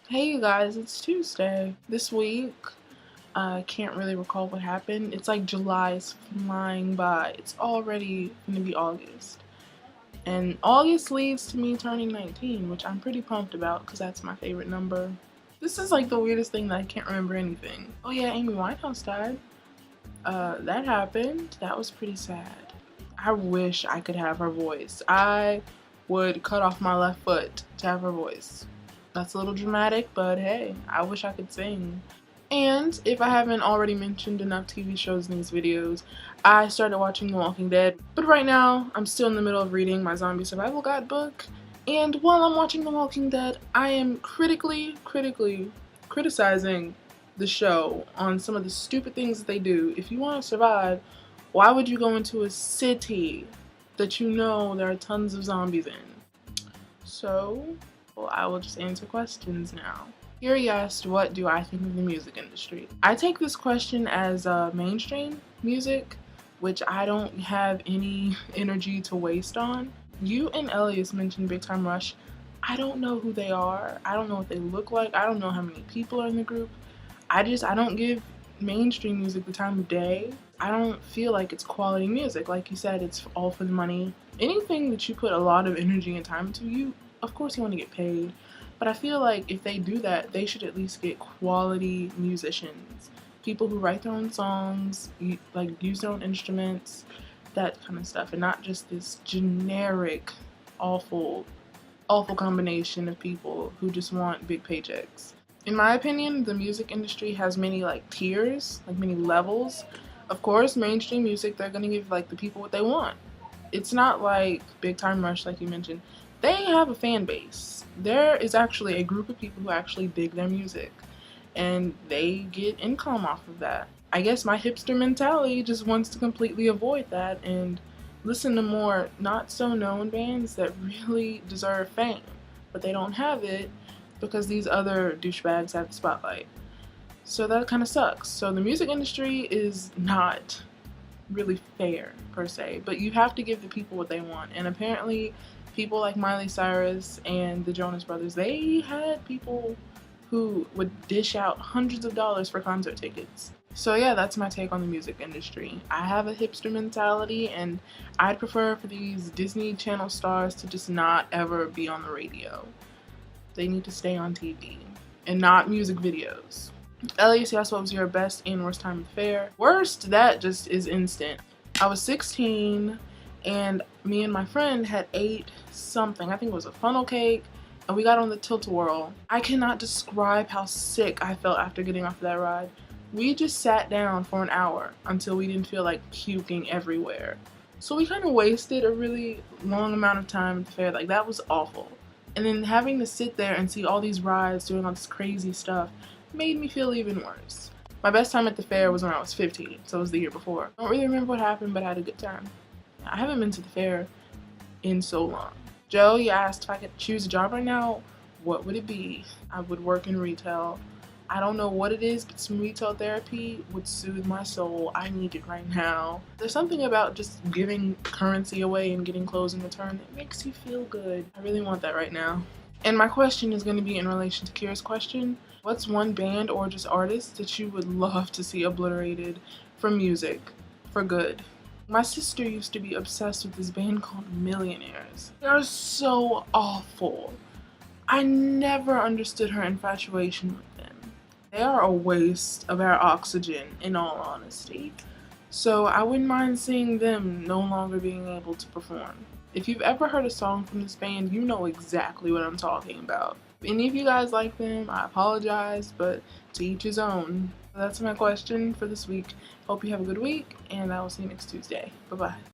Hey you guys, it's Tuesday. This week, I can't really recall what happened. It's like July is flying by. It's already gonna be August. And August leads to me turning 19, which I'm pretty pumped about because that's my favorite number. This is like the weirdest thing that I can't remember anything. Oh yeah, Amy Winehouse died. That happened. That was pretty sad. I wish I could have her voice. I would cut off my left foot to have her voice. That's a little dramatic, but hey, I wish I could sing. And if I haven't already mentioned enough TV shows in these videos, I started watching The Walking Dead. But right now, I'm still in the middle of reading my zombie survival guide book. And while I'm watching The Walking Dead, I am critically criticizing the show on some of the stupid things that they do. If you want to survive, why would you go into a city that you know there are tons of zombies in? So, well, I will just answer questions now. Here you asked, what do I think of the music industry? I take this question as mainstream music, which I don't have any energy to waste on. You and Elias mentioned Big Time Rush. I don't know who they are. I don't know what they look like. I don't know how many people are in the group. I don't give mainstream music the time of day. I don't feel like it's quality music. Like you said, it's all for the money. Anything that you put a lot of energy and time into, of course you want to get paid. But I feel like if they do that, they should at least get quality musicians. People who write their own songs, like use their own instruments, that kind of stuff. And not just this generic, awful combination of people who just want big paychecks. In my opinion, the music industry has many tiers, many levels. Of course, mainstream music, they're gonna give the people what they want. It's not like Big Time Rush, like you mentioned. They have a fan base. There is actually a group of people who actually dig their music, and they get income off of that. I guess my hipster mentality just wants to completely avoid that and listen to more not so known bands that really deserve fame, but they don't have it because these other douchebags have the spotlight. So that kind of sucks. So the music industry is not really fair per se, but you have to give the people what they want. And apparently people like Miley Cyrus and the Jonas Brothers, they had people who would dish out hundreds of dollars for concert tickets. So yeah, that's my take on the music industry. I have a hipster mentality, and I'd prefer for these Disney Channel stars to just not ever be on the radio. They need to stay on TV and not music videos. Elias asked, what was your best and worst time at the fair? Worst, that just is instant. I was 16 and me and my friend had ate something. I think it was a funnel cake, and we got on the tilt-a-whirl. I cannot describe how sick I felt after getting off that ride. We just sat down for an hour until we didn't feel like puking everywhere. So we kind of wasted a really long amount of time at the fair. That was awful. And then having to sit there and see all these rides doing all this crazy stuff made me feel even worse. My best time at the fair was when I was 15, so it was the year before. I don't really remember what happened, but I had a good time. I haven't been to the fair in so long. Joe, you asked if I could choose a job right now, what would it be? I would work in retail. I don't know what it is, but some retail therapy would soothe my soul. I need it right now. There's something about just giving currency away and getting clothes in return that makes you feel good. I really want that right now. And my question is going to be in relation to Kira's question. What's one band or just artist that you would love to see obliterated from music for good? My sister used to be obsessed with this band called Millionaires. They are so awful. I never understood her infatuation with them. They are a waste of our oxygen, in all honesty. So I wouldn't mind seeing them no longer being able to perform. If you've ever heard a song from this band, you know exactly what I'm talking about. If any of you guys like them, I apologize, but to each his own. That's my question for this week. Hope you have a good week, and I will see you next Tuesday. Bye-bye.